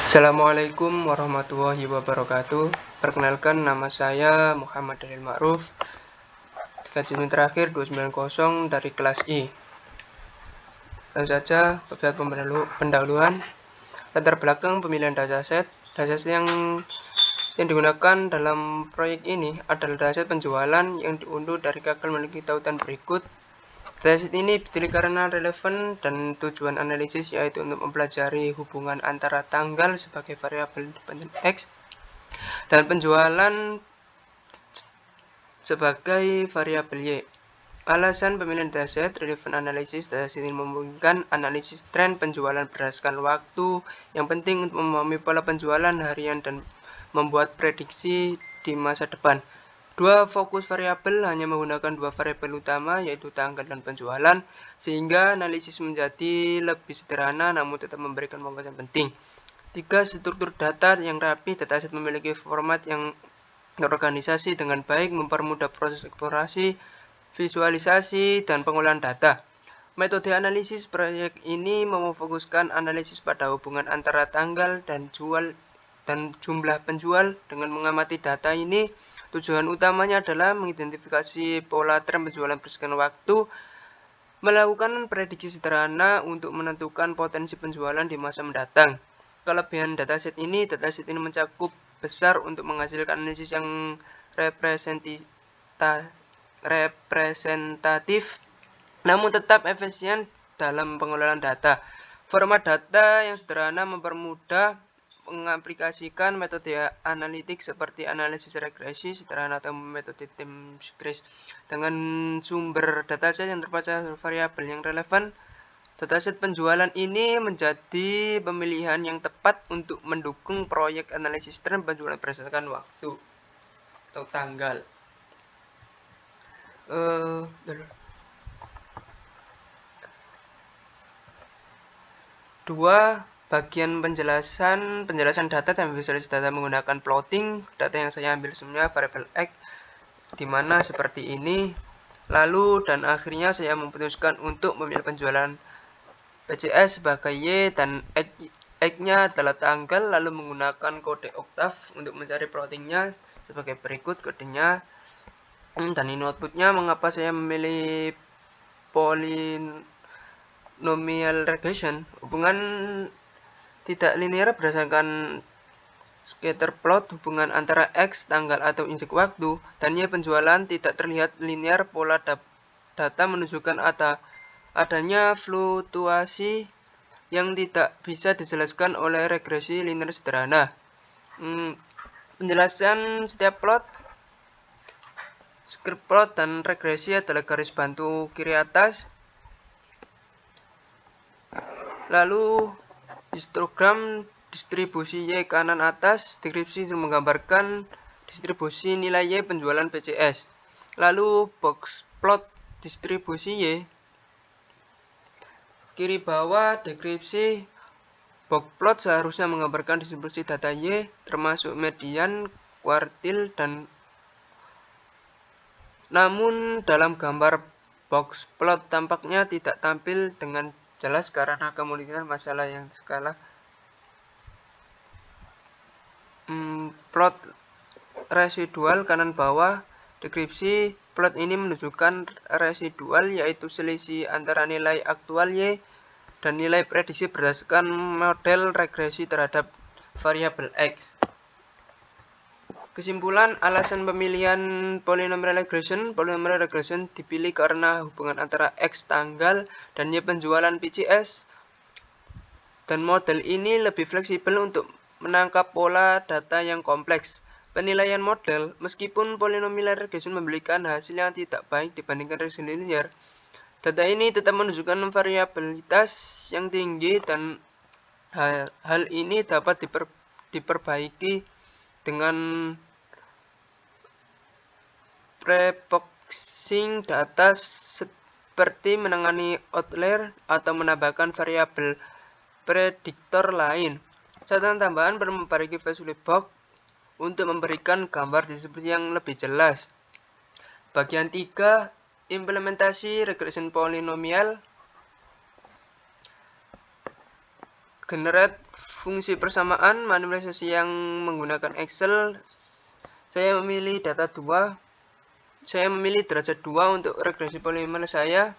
Assalamualaikum warahmatullahi wabarakatuh. Perkenalkan, nama saya Muhammad Dalil Ma'ruf, kajian terakhir 290 dari kelas I. Langsung saja pada pendahuluan. Latar belakang pemilihan dataset. Dataset yang digunakan dalam proyek ini adalah dataset penjualan yang diunduh dari Kaggle memiliki tautan berikut. Dataset ini dipilih karena relevan dan tujuan analisis, yaitu untuk mempelajari hubungan antara tanggal sebagai variabel independen X dan penjualan sebagai variabel Y. Alasan pemilihan dataset relevant analysis. Dataset ini memungkinkan analisis tren penjualan berdasarkan waktu yang penting untuk memahami pola penjualan harian dan membuat prediksi di masa depan. Dua fokus variabel hanya menggunakan dua variabel utama, yaitu tanggal dan penjualan, sehingga analisis menjadi lebih sederhana namun tetap memberikan pemahaman penting. 3. Struktur data yang rapi. Dataset memiliki format yang terorganisasi dengan baik, mempermudah proses eksplorasi, visualisasi, dan pengolahan data. Metode analisis proyek ini memfokuskan analisis pada hubungan antara tanggal dan jumlah penjual. Dengan mengamati data ini, tujuan utamanya adalah mengidentifikasi pola tren penjualan berdasarkan waktu, melakukan prediksi sederhana untuk menentukan potensi penjualan di masa mendatang. Kelebihan dataset ini mencakup besar untuk menghasilkan analisis yang representatif, namun tetap efisien dalam pengelolaan data. Format data yang sederhana mempermudah mengaplikasikan metode analitik seperti analisis regresi sederhana atau metode time series. Dengan sumber dataset yang terbaca variabel yang relevan, dataset penjualan ini menjadi pemilihan yang tepat untuk mendukung proyek analisis tren penjualan berdasarkan waktu atau tanggal. Dua, bagian penjelasan data dan visualisasi data menggunakan plotting. Data yang saya ambil semuanya variabel X, di mana seperti ini. Lalu dan akhirnya saya memutuskan untuk memilih penjualan PCS sebagai Y dan X-nya adalah tanggal, lalu menggunakan kode oktav untuk mencari plottingnya sebagai berikut kodenya. Dan ini outputnya. Mengapa saya memilih polynomial regression? Hubungan tidak linear berdasarkan scatter plot. Hubungan antara X, tanggal atau injek waktu, dan Y, penjualan tidak terlihat linear. Pola data menunjukkan adanya fluktuasi yang tidak bisa dijelaskan oleh regresi linear sederhana. Penjelasan setiap plot. Script plot dan regresi adalah garis bantu kiri atas. Lalu histogram distribusi Y kanan atas. Deskripsi menggambarkan distribusi nilai Y penjualan PCS. Lalu box plot distribusi Y. Kiri bawah deskripsi. Box plot seharusnya menggambarkan distribusi data Y termasuk median, kuartil, dan namun dalam gambar box plot tampaknya tidak tampil dengan jelas karena kemungkinan masalah yang skala. Plot residual kanan bawah. Deskripsi plot ini menunjukkan residual, yaitu selisih antara nilai aktual Y dan nilai prediksi berdasarkan model regresi terhadap variabel X. Kesimpulan, alasan pemilihan polynomial regression. Polynomial regression dipilih karena hubungan antara X tanggal dan Y penjualan PCS, dan model ini lebih fleksibel untuk menangkap pola data yang kompleks. Penilaian model. Meskipun polynomial regression memberikan hasil yang tidak baik dibandingkan regression linear, data ini tetap menunjukkan variabilitas yang tinggi, dan hal ini dapat diperbaiki dengan pre-boxing data seperti menangani outlier atau menambahkan variabel prediktor lain. Catatan tambahan perlu memperbaiki VisualBox untuk memberikan gambar distribusi yang lebih jelas. Bagian 3, implementasi regression polinomial. generate fungsi persamaan manipulasi yang menggunakan Excel. Saya memilih data 2. Saya memilih derajat 2 untuk regresi polimer saya.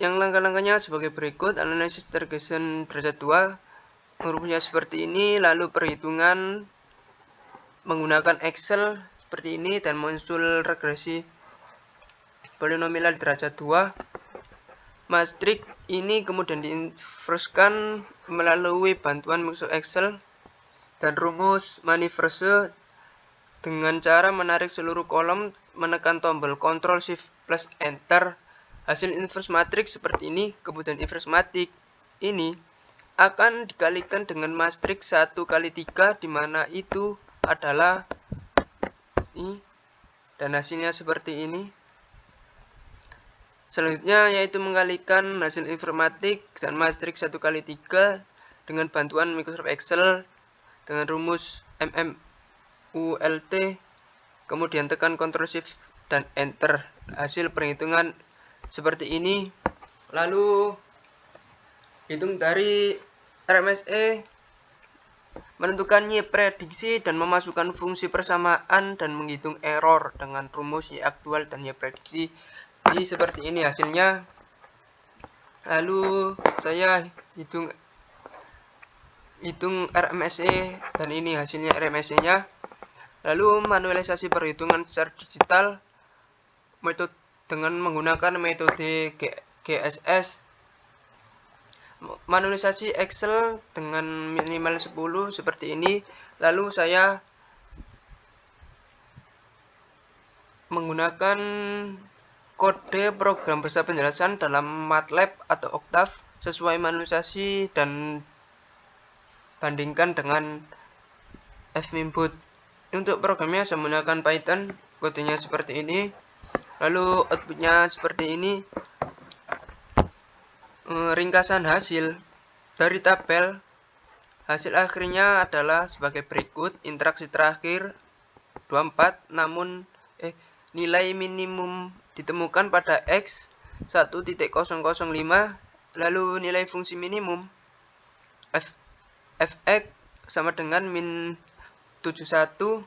Yang langkah-langkahnya sebagai berikut. Analisis regression derajat 2. Hurufnya seperti ini, lalu perhitungan menggunakan Excel seperti ini dan muncul regresi polinomial derajat 2. Matriks ini kemudian diinverskan melalui bantuan Microsoft Excel dan rumus maniverse dengan cara menarik seluruh kolom, menekan tombol Ctrl Shift plus Enter. Hasil inverse matriks seperti ini. Kemudian inverse matriks ini akan dikalikan dengan matriks 1 kali 3, di mana itu adalah ini, dan hasilnya seperti ini. Selanjutnya yaitu mengalikan hasil informatik dan matriks 1 kali 3 dengan bantuan Microsoft Excel dengan rumus MMULT, kemudian tekan Ctrl Shift dan Enter. Hasil perhitungan seperti ini. Lalu hitung dari RMSE, menentukan Y prediksi dan memasukkan fungsi persamaan dan menghitung error dengan rumus Y aktual dan Y prediksi. Jadi seperti ini hasilnya. Lalu saya hitung RMSE dan ini hasilnya RMSE nya. Lalu manualisasi perhitungan secara digital metode dengan menggunakan metode GSS. Manualisasi Excel dengan minimal 10 seperti ini. Lalu saya menggunakan kode program bahasa penjelasan dalam MATLAB atau Octave sesuai manualisasi dan bandingkan dengan fminboot. Untuk programnya saya menggunakan Python, kodenya seperti ini. Lalu outputnya seperti ini. Ringkasan hasil dari tabel hasil akhirnya adalah sebagai berikut. Interaksi terakhir 24, namun nilai minimum ditemukan pada X 1.005, lalu nilai fungsi minimum fx sama dengan min 71.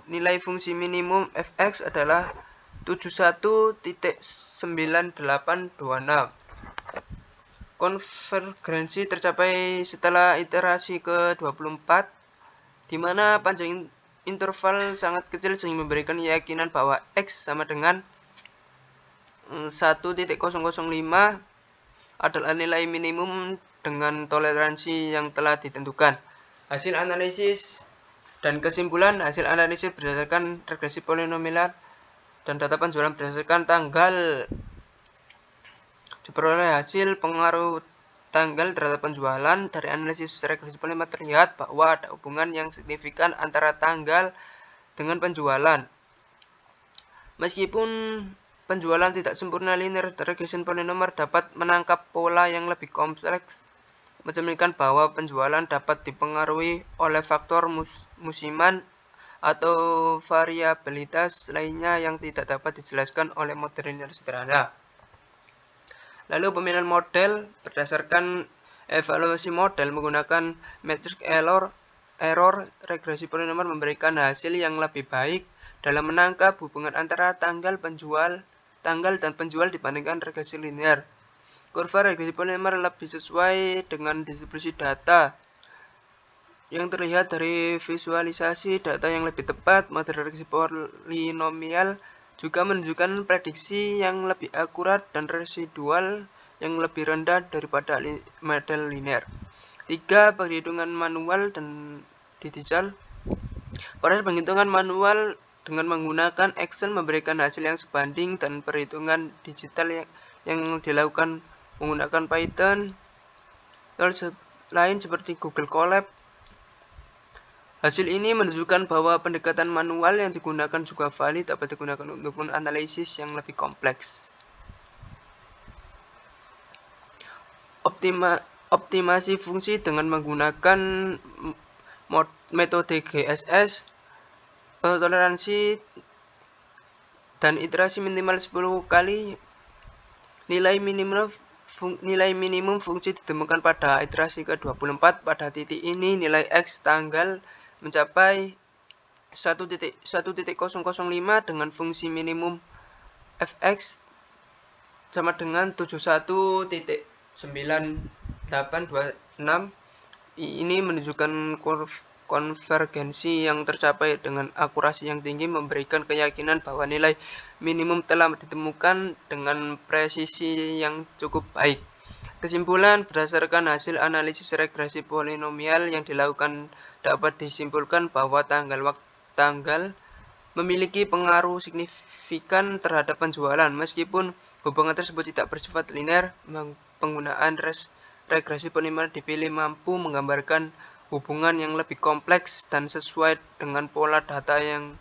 Nilai fungsi minimum fx adalah 71.9826. Konvergensi tercapai setelah iterasi ke-24, di mana panjang interval sangat kecil sehingga memberikan keyakinan bahwa X sama dengan 1.005 adalah nilai minimum dengan toleransi yang telah ditentukan. Hasil analisis dan kesimpulan. Hasil analisis berdasarkan regresi polinomial dan data penjualan berdasarkan tanggal. Diperoleh hasil pengaruh tanggal terhadap penjualan. Dari analisis regresi polinomial terlihat bahwa ada hubungan yang signifikan antara tanggal dengan penjualan. Meskipun penjualan tidak sempurna, linear regression polinomial dapat menangkap pola yang lebih kompleks, mencerminkan bahwa penjualan dapat dipengaruhi oleh faktor musiman atau variabilitas lainnya yang tidak dapat dijelaskan oleh model linear sederhana. Lalu pemilihan model berdasarkan evaluasi model menggunakan matriks error regresi polinomial memberikan hasil yang lebih baik dalam menangkap hubungan antara tanggal dan penjual dibandingkan regresi linear. Kurva regresi polinomial lebih sesuai dengan distribusi data yang terlihat dari visualisasi data yang lebih tepat. Model regresi polinomial juga menunjukkan prediksi yang lebih akurat dan residual yang lebih rendah daripada model linear. 3. Perhitungan manual dan digital. Proses penghitungan manual dengan menggunakan Excel memberikan hasil yang sebanding, dan perhitungan digital yang dilakukan menggunakan Python lain seperti Google Colab. Hasil ini menunjukkan bahwa pendekatan manual yang digunakan juga valid dapat digunakan untuk analisis yang lebih kompleks. Optimasi fungsi dengan menggunakan metode GSS. Toleransi dan iterasi minimal 10 kali. Nilai minimum fungsi ditemukan pada iterasi ke-24. Pada titik ini nilai X tanggal mencapai 1.1005 dengan fungsi minimum fx sama dengan 71.9826. Ini menunjukkan konvergensi yang tercapai dengan akurasi yang tinggi, memberikan keyakinan bahwa nilai minimum telah ditemukan dengan presisi yang cukup baik. Kesimpulan, berdasarkan hasil analisis regresi polinomial yang dilakukan, dapat disimpulkan bahwa tanggal memiliki pengaruh signifikan terhadap penjualan. Meskipun hubungan tersebut tidak bersifat linear, penggunaan regresi polinomial dipilih mampu menggambarkan hubungan yang lebih kompleks dan sesuai dengan pola data yang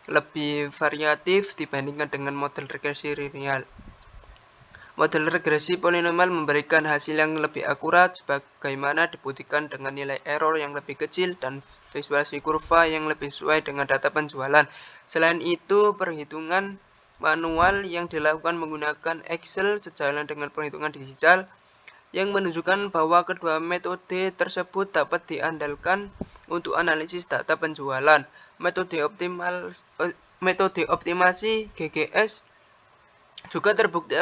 lebih variatif dibandingkan dengan model regresi linear. Model regresi polinomial memberikan hasil yang lebih akurat sebagaimana dibuktikan dengan nilai error yang lebih kecil dan visualisasi kurva yang lebih sesuai dengan data penjualan. Selain itu, perhitungan manual yang dilakukan menggunakan Excel sejalan dengan perhitungan digital yang menunjukkan bahwa kedua metode tersebut dapat diandalkan untuk analisis data penjualan. Metode optimasi GGS juga terbukti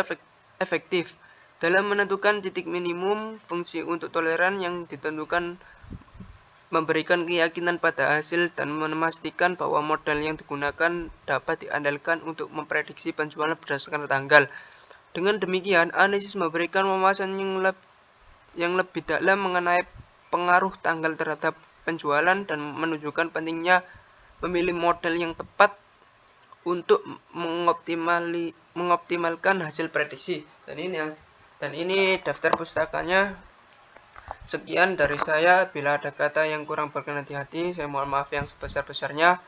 efektif dalam menentukan titik minimum fungsi untuk toleran yang ditentukan, memberikan keyakinan pada hasil dan memastikan bahwa model yang digunakan dapat diandalkan untuk memprediksi penjualan berdasarkan tanggal. Dengan demikian, analisis memberikan wawasan yang lebih dalam mengenai pengaruh tanggal terhadap penjualan dan menunjukkan pentingnya memilih model yang tepat untuk mengoptimalkan hasil prediksi. Dan ini daftar pustakanya. Sekian dari saya. Bila ada kata yang kurang berkenan di hati, saya mohon maaf yang sebesar-besarnya.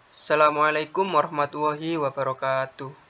Assalamualaikum warahmatullahi wabarakatuh.